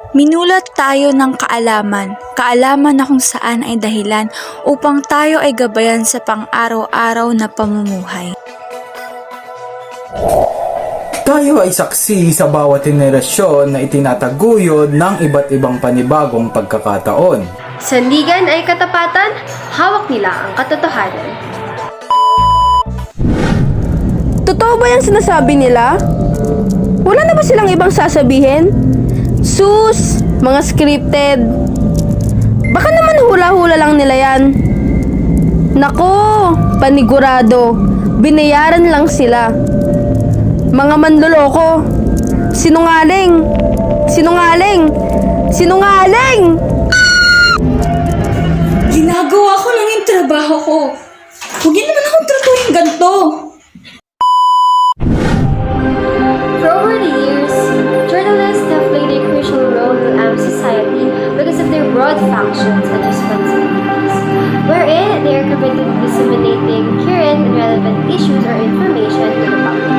Minulat tayo ng kaalaman na kung saan ay dahilan upang tayo ay gabayan sa pang-araw-araw na pamumuhay. Tayo ay saksi sa bawat henerasyon na itinataguyod ng iba't ibang panibagong pagkakataon. Sandigan ay katapatan, hawak nila ang katotohanan. Totoo ba yung sinasabi nila? Wala na ba silang ibang sasabihin? Sus, mga scripted. Baka naman hula-hula lang nila yan. Nako, panigurado. Binayaran lang sila. Mga manloloko. Sinungaling. Sinungaling. Sinungaling! Ginagawa ko lang yung trabaho ko. Huwag yun naman akong tratuhin ganito. For over the years, journalists have played a crucial role in our society because of their broad functions and responsibilities, wherein they are committed to disseminating current and relevant issues or information to the public.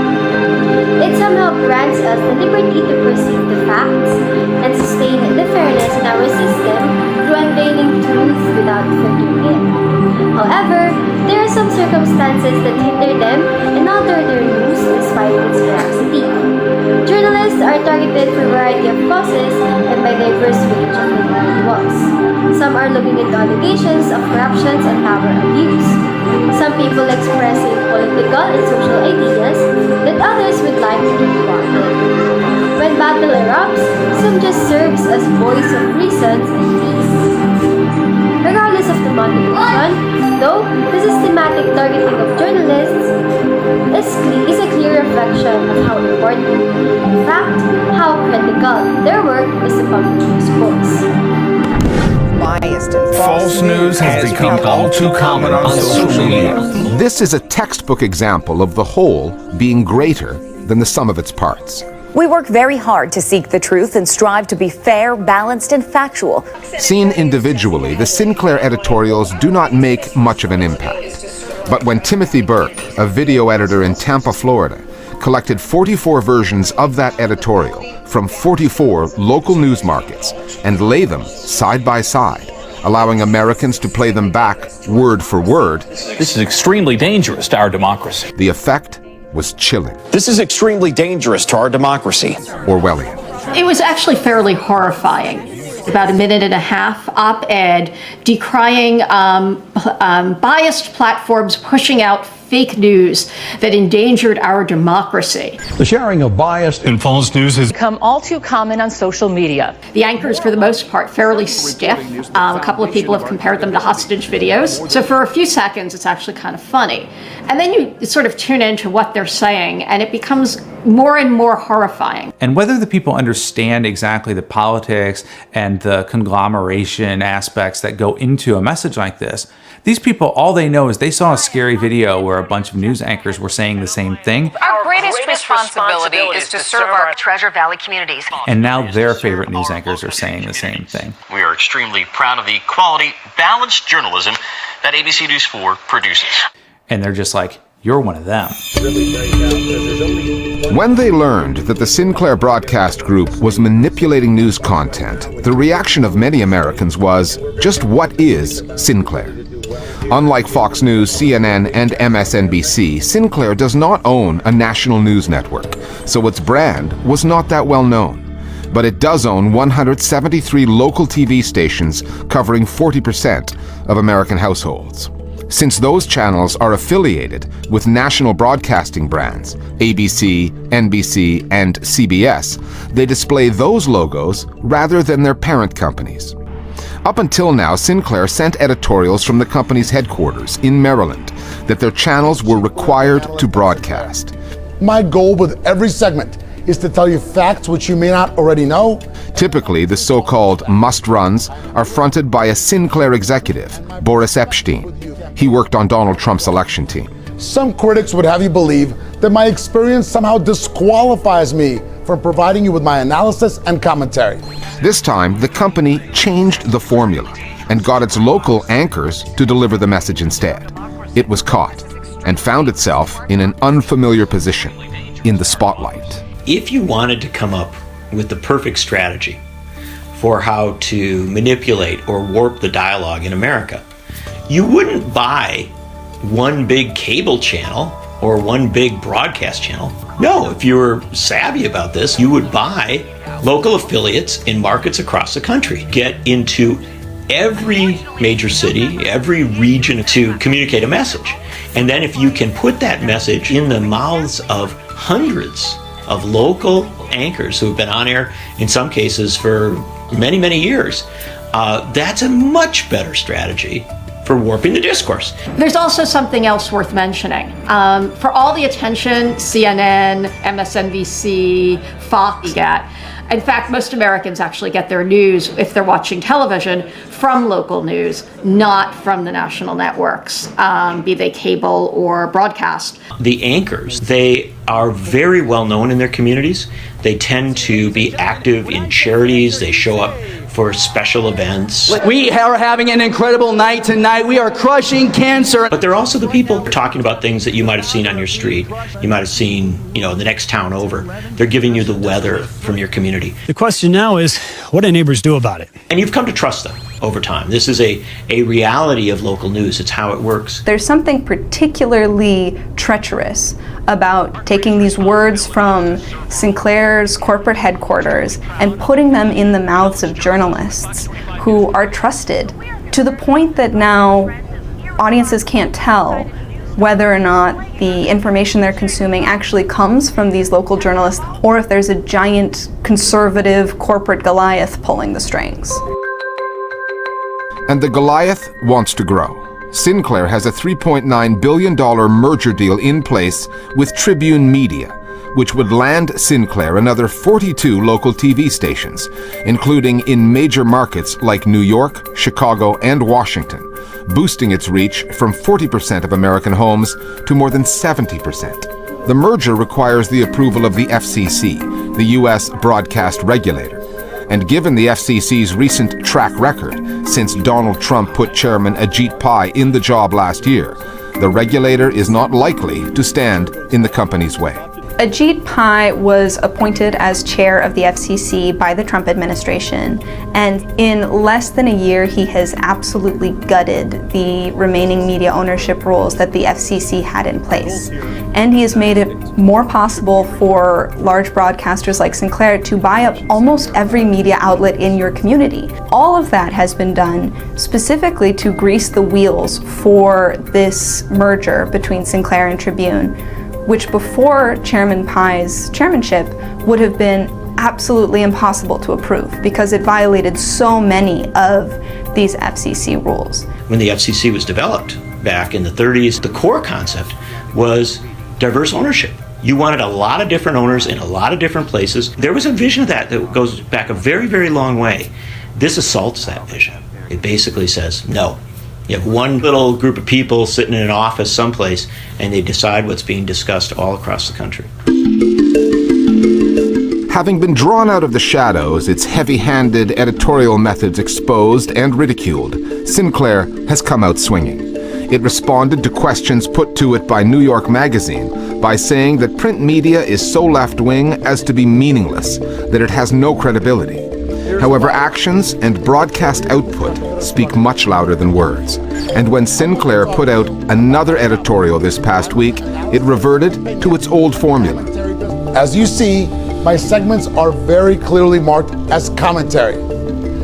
It somehow grants us the liberty to perceive the facts and sustain the fairness in our system through unveiling truth without filtering it. However, there are some circumstances that hinder them and alter their news despite its veracity. Journalists are targeted for a variety of causes and by diverse range of individuals. Some are looking into allegations of corruption and power abuse. Some people expressing political and social ideas that others would like to keep quiet. When battle erupts, some just serves as voice of reasons and peace. Regardless of the motivation, though, the systematic targeting of journalists is a clear reflection of how important, in fact, how critical their work is to public discourse. False news has become all too common on social media. This is a textbook example of the whole being greater than the sum of its parts. We work very hard to seek the truth and strive to be fair, balanced, and factual. Seen individually, the Sinclair editorials do not make much of an impact. But when Timothy Burke, a video editor in Tampa, Florida, collected 44 versions of that editorial from 44 local news markets and lay them side by side, allowing Americans to play them back word for word, This is extremely dangerous to our democracy. the effect was chilling. This is extremely dangerous to our democracy. Orwellian. It was actually fairly horrifying. About a minute and a half op-ed decrying biased platforms pushing out fake news that endangered our democracy. The sharing of biased And false news has Become all too common on social media. The anchors, for the most part, fairly stiff. A couple of people have compared them to hostage videos. So for a few seconds, it's actually kind of funny. And then you sort of tune into what they're saying, and it becomes more and more horrifying. And whether the people understand exactly the politics and the conglomeration aspects that go into a message like this, these people, all they know is they saw a scary video where a bunch of news anchors were saying the same thing. Our greatest responsibility is to serve our Treasure Valley communities. And now their favorite news anchors are saying the same thing. We are extremely proud of the quality, balanced journalism that ABC News 4 produces. And they're just like, you're one of them. When they learned that the Sinclair Broadcast Group was manipulating news content, the reaction of many Americans was, just what is Sinclair? Unlike Fox News, CNN, and MSNBC, Sinclair does not own a national news network, so its brand was not that well known. But it does own 173 local TV stations covering 40% of American households. Since those channels are affiliated with national broadcasting brands, ABC, NBC, and CBS, they display those logos rather than their parent companies. Up until now, Sinclair sent editorials from the company's headquarters in Maryland that their channels were required to broadcast. My goal with every segment is to tell you facts which you may not already know. Typically, the so-called must-runs are fronted by a Sinclair executive, Boris Epstein. He worked on Donald Trump's election team. Some critics would have you believe that my experience somehow disqualifies me from providing you with my analysis and commentary. This time, the company changed the formula and got its local anchors to deliver the message instead. It was caught and found itself in an unfamiliar position, in the spotlight. If you wanted to come up with the perfect strategy for how to manipulate or warp the dialogue in America. You wouldn't buy one big cable channel or one big broadcast channel. No, if you were savvy about this, you would buy local affiliates in markets across the country. Get into every major city, every region to communicate a message. And then if you can put that message in the mouths of hundreds of local anchors who have been on air, in some cases for many, many years, that's a much better strategy for warping the discourse. There's also something else worth mentioning. For all the attention CNN, MSNBC, Fox get, in fact, most Americans actually get their news, if they're watching television, from local news, not from the national networks, be they cable or broadcast. The anchors, they are very well known in their communities. They tend to be active in charities. They show up for special events. We are having an incredible night tonight. We are crushing cancer. But they're also the people talking about things that you might have seen on your street. You might have seen, in the next town over. They're giving you the weather from your community. The question now is, what do neighbors do about it? And you've come to trust them over time. This is a reality of local news. It's how it works. There's something particularly treacherous about taking these words from Sinclair's corporate headquarters and putting them in the mouths of journalists who are trusted to the point that now audiences can't tell whether or not the information they're consuming actually comes from these local journalists or if there's a giant conservative corporate Goliath pulling the strings. And the Goliath wants to grow. Sinclair has a $3.9 billion merger deal in place with Tribune Media, which would land Sinclair another 42 local TV stations, including in major markets like New York, Chicago, and Washington, boosting its reach from 40% of American homes to more than 70%. The merger requires the approval of the FCC, the U.S. broadcast regulator. And given the FCC's recent track record since Donald Trump put Chairman Ajit Pai in the job last year, the regulator is not likely to stand in the company's way. Ajit Pai was appointed as chair of the FCC by the Trump administration, and in less than a year he has absolutely gutted the remaining media ownership rules that the FCC had in place. And he has made it more possible for large broadcasters like Sinclair to buy up almost every media outlet in your community. All of that has been done specifically to grease the wheels for this merger between Sinclair and Tribune, which before Chairman Pai's chairmanship would have been absolutely impossible to approve because it violated so many of these FCC rules. When the FCC was developed back in the 30s, the core concept was diverse ownership. You wanted a lot of different owners in a lot of different places. There was a vision of that goes back a very, very long way. This assaults that vision. It basically says, no. You have one little group of people sitting in an office someplace, and they decide what's being discussed all across the country. Having been drawn out of the shadows, its heavy-handed editorial methods exposed and ridiculed, Sinclair has come out swinging. It responded to questions put to it by New York Magazine by saying that print media is so left-wing as to be meaningless, that it has no credibility. However, actions and broadcast output speak much louder than words. And when Sinclair put out another editorial this past week, it reverted to its old formula. As you see, my segments are very clearly marked as commentary.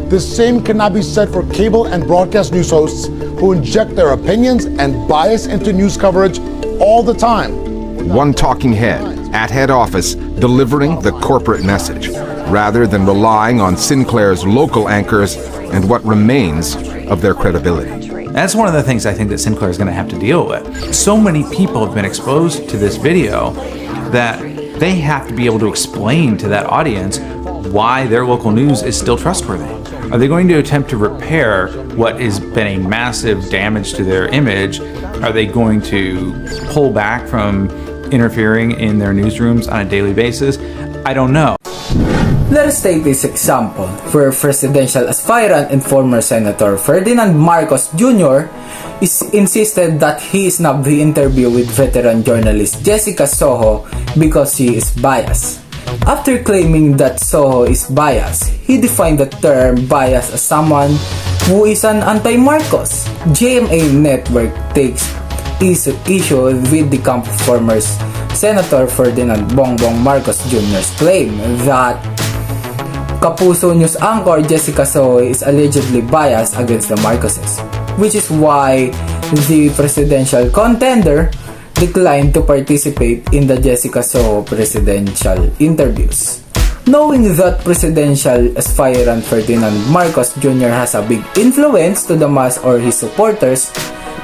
The same cannot be said for cable and broadcast news hosts who inject their opinions and bias into news coverage all the time. One talking head at head office delivering the corporate message, rather than relying on Sinclair's local anchors and what remains of their credibility. That's one of the things I think that Sinclair is going to have to deal with. So many people have been exposed to this video that they have to be able to explain to that audience why their local news is still trustworthy. Are they going to attempt to repair what has been a massive damage to their image? Are they going to pull back from interfering in their newsrooms on a daily basis? I don't know. Let us take this example, where presidential aspirant and former Senator Ferdinand Marcos Jr. insisted that he snubbed the interview with veteran journalist Jessica Soho because she is biased. After claiming that Soho is biased, he defined the term bias as someone who is an anti-Marcos. GMA Network takes issue with the camp of former Senator Ferdinand Bongbong Marcos Jr.'s claim that Kapuso News anchor Jessica Soho is allegedly biased against the Marcoses, which is why the presidential contender declined to participate in the Jessica Soho presidential interviews. Knowing that presidential aspirant Ferdinand Marcos Jr. has a big influence to the mass or his supporters,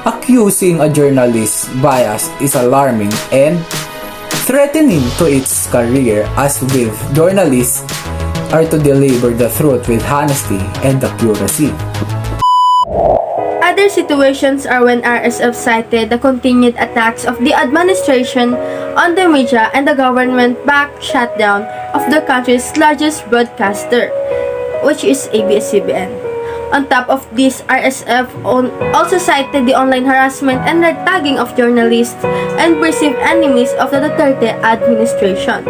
accusing a journalist's bias is alarming and threatening to its career, as with journalists are to deliver the truth with honesty and accuracy. Other situations are when RSF cited the continued attacks of the administration on the media and the government-backed shutdown of the country's largest broadcaster, which is ABS-CBN. On top of this, RSF also cited the online harassment and red tagging of journalists and perceived enemies of the Duterte administration.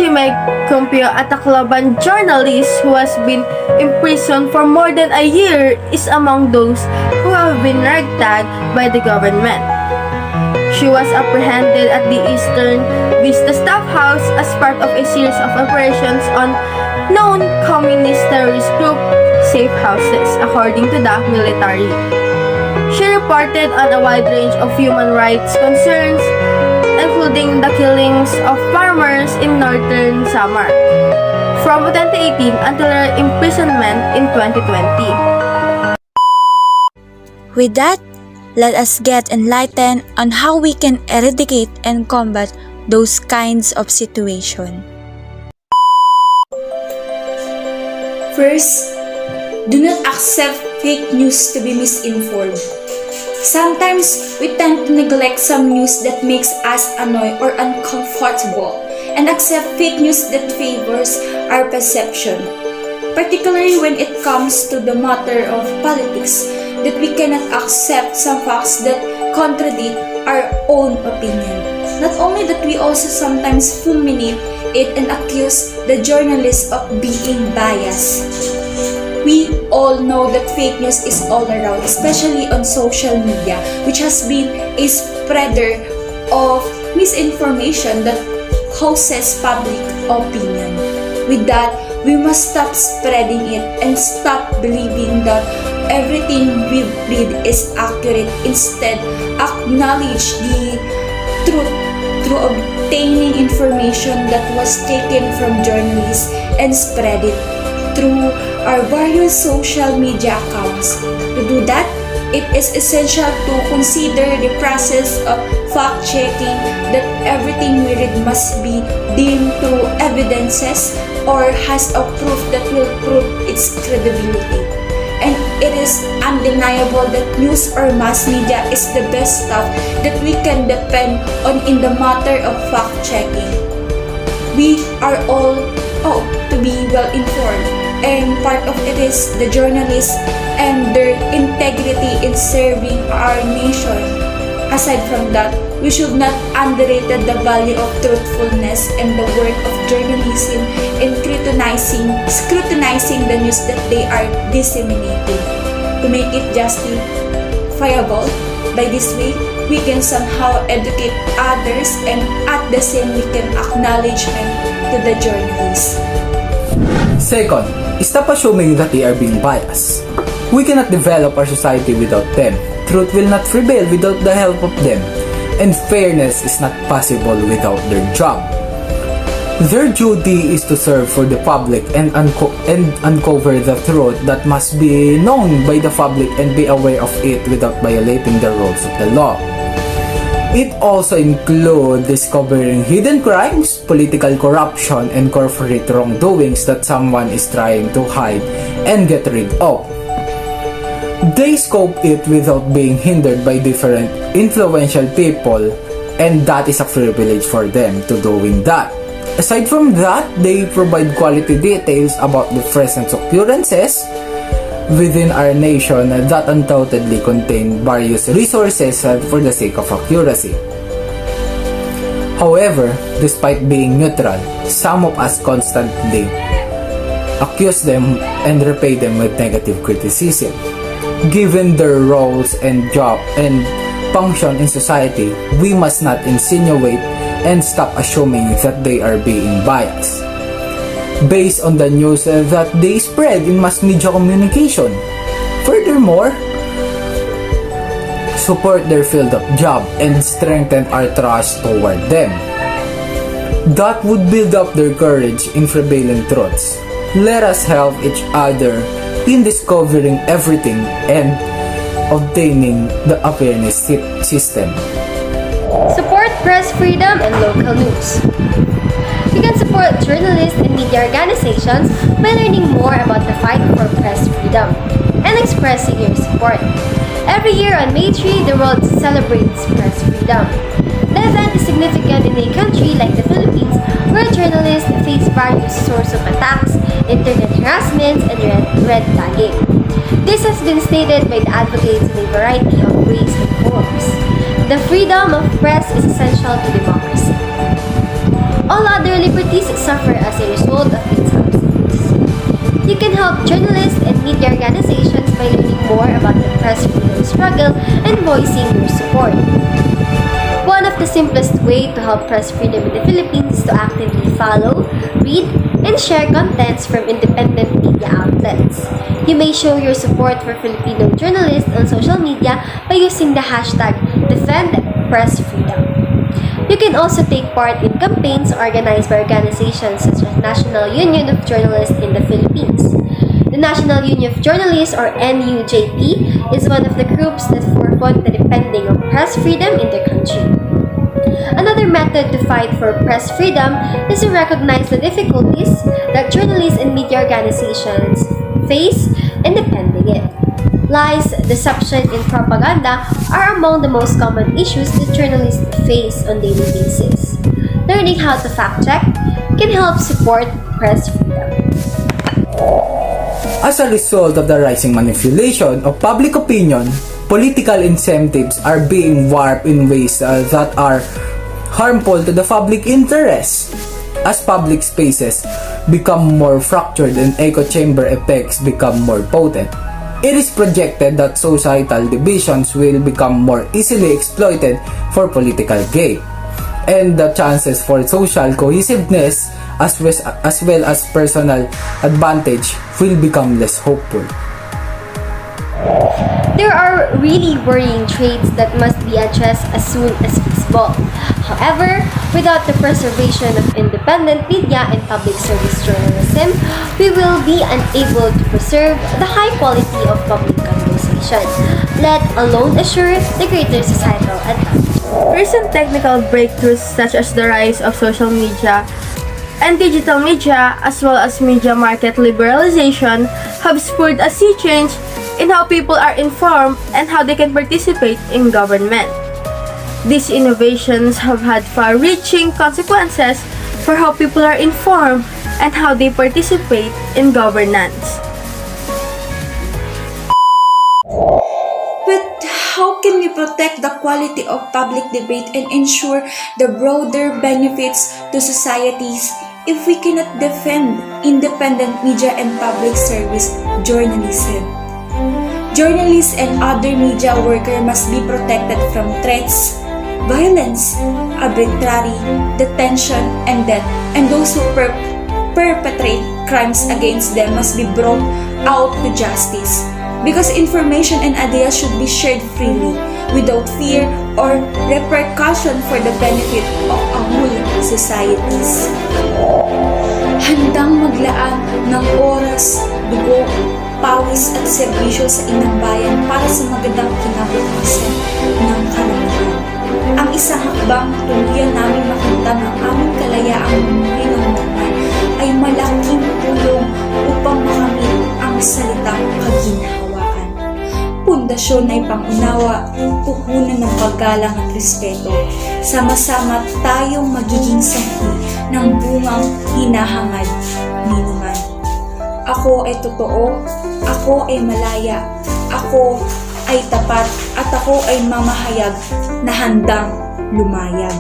Meg Cumpio, a Tacloban journalist who has been imprisoned for more than a year, is among those who have been ragtagged by the government. She was apprehended at the Eastern Vista Staff House as part of a series of operations on known communist terrorist group safe houses, according to the military. She reported on a wide range of human rights concerns, including the killings of farmers in northern Samar from 2018 until her imprisonment in 2020. With that, let us get enlightened on how we can eradicate and combat those kinds of situations. First, do not accept fake news to be misinformed. Sometimes we tend to neglect some news that makes us annoyed or uncomfortable and accept fake news that favors our perception, particularly when it comes to the matter of politics, that we cannot accept some facts that contradict our own opinion. Not only that, we also sometimes fulminate it and accuse the journalist of being biased. We all know that fake news is all around, especially on social media, which has been a spreader of misinformation that causes public opinion. With that, we must stop spreading it and stop believing that everything we read is accurate. Instead, acknowledge the truth through obtaining information that was taken from journalists and spread it through our various social media accounts. To do that, it is essential to consider the process of fact-checking, that everything we read must be deemed through evidences or has a proof that will prove its credibility. And it is undeniable that news or mass media is the best stuff that we can depend on in the matter of fact-checking. We are all ought to be well informed, and part of it is the journalists and their integrity in serving our nation. Aside from that, we should not underrate the value of truthfulness and the work of journalism in scrutinizing the news that they are disseminating to make it justifiable. By this way, we can somehow educate others, and at the same we can acknowledgement to the journalists. Second, stop assuming that they are being biased. We cannot develop our society without them. Truth will not prevail without the help of them. And fairness is not possible without their job. Their duty is to serve for the public and uncover the truth that must be known by the public and be aware of it without violating the rules of the law. It also includes discovering hidden crimes, political corruption, and corporate wrongdoings that someone is trying to hide and get rid of. They scope it without being hindered by different influential people, and that is a privilege for them to doing that. Aside from that, they provide quality details about the present occurrences within our nation that undoubtedly contain various resources for the sake of accuracy. However, despite being neutral, some of us constantly accuse them and repay them with negative criticism. Given their roles and job and function in society, we must not insinuate and stop assuming that they are being biased based on the news that they spread in mass media communication. Furthermore, support their field of job and strengthen our trust toward them. That would build up their courage in prevailing truths. Let us help each other in discovering everything and obtaining the awareness system. Support press freedom and local news. You can support journalists and media organizations by learning more about the fight for press freedom and expressing your support. Every year on May 3, the world celebrates press freedom. The event is significant in a country like the Philippines, where journalists face various sources of attacks, internet harassment, and red tagging. This has been stated by the advocates in a variety of ways and forms. The freedom of press is essential to democracy. All other liberties suffer as a result of its absence. You can help journalists and media organizations by learning more about the press freedom struggle and voicing your support. One of the simplest ways to help press freedom in the Philippines is to actively follow, read, and share contents from independent media outlets. You may show your support for Filipino journalists on social media by using the hashtag #DefendPressFreedom. You can also take part in campaigns organized by organizations such as National Union of Journalists in the Philippines. The National Union of Journalists, or NUJP, is one of the groups that forefront the defending of press freedom in the country. Another method to fight for press freedom is to recognize the difficulties that journalists and media organizations face in defending it. Lies, deception, and propaganda are among the most common issues that journalists face on a daily basis. Learning how to fact-check can help support press freedom. As a result of the rising manipulation of public opinion, political incentives are being warped in ways that are harmful to the public interest. As public spaces become more fractured and echo chamber effects become more potent, it is projected that societal divisions will become more easily exploited for political gain, and the chances for social cohesiveness as well as personal advantage will become less hopeful. There are really worrying traits that must be addressed as soon as possible. However, without the preservation of independent media and public service journalism, we will be unable to preserve the high quality of public conversation, let alone assure the greater societal advantage. Recent technical breakthroughs such as the rise of social media and digital media, as well as media market liberalization, have spurred a sea change in how people are informed and how they can participate in government. These innovations have had far-reaching consequences for how people are informed and how they participate in governance. But how can we protect the quality of public debate and ensure the broader benefits to societies if we cannot defend independent media and public service journalism? Journalists and other media workers must be protected from threats, violence, arbitrary detention, and death, and those who perpetrate crimes against them must be brought out to justice, because information and ideas should be shared freely without fear or repercussion for the benefit of our whole societies. Handang maglaan ng oras, dugo, pawis at serbisyo sa inang bayan para sa magandang kinabukasan ng karamihan. Ang isang hakbang tuluyan namin makita ng aming kalayaang mumuhay ng naman ay malaking tulong upang makamit ang salitang kaginhawaan. Pundasyon ay pangunawa, puhunan ng paggalang at respeto. Sama-sama tayong magiging sanhi ng bungang hinahangad ni naman. Ako ay totoo, ako ay malaya, ako ay tapat, at ako ay mamahayag na handang lumayag.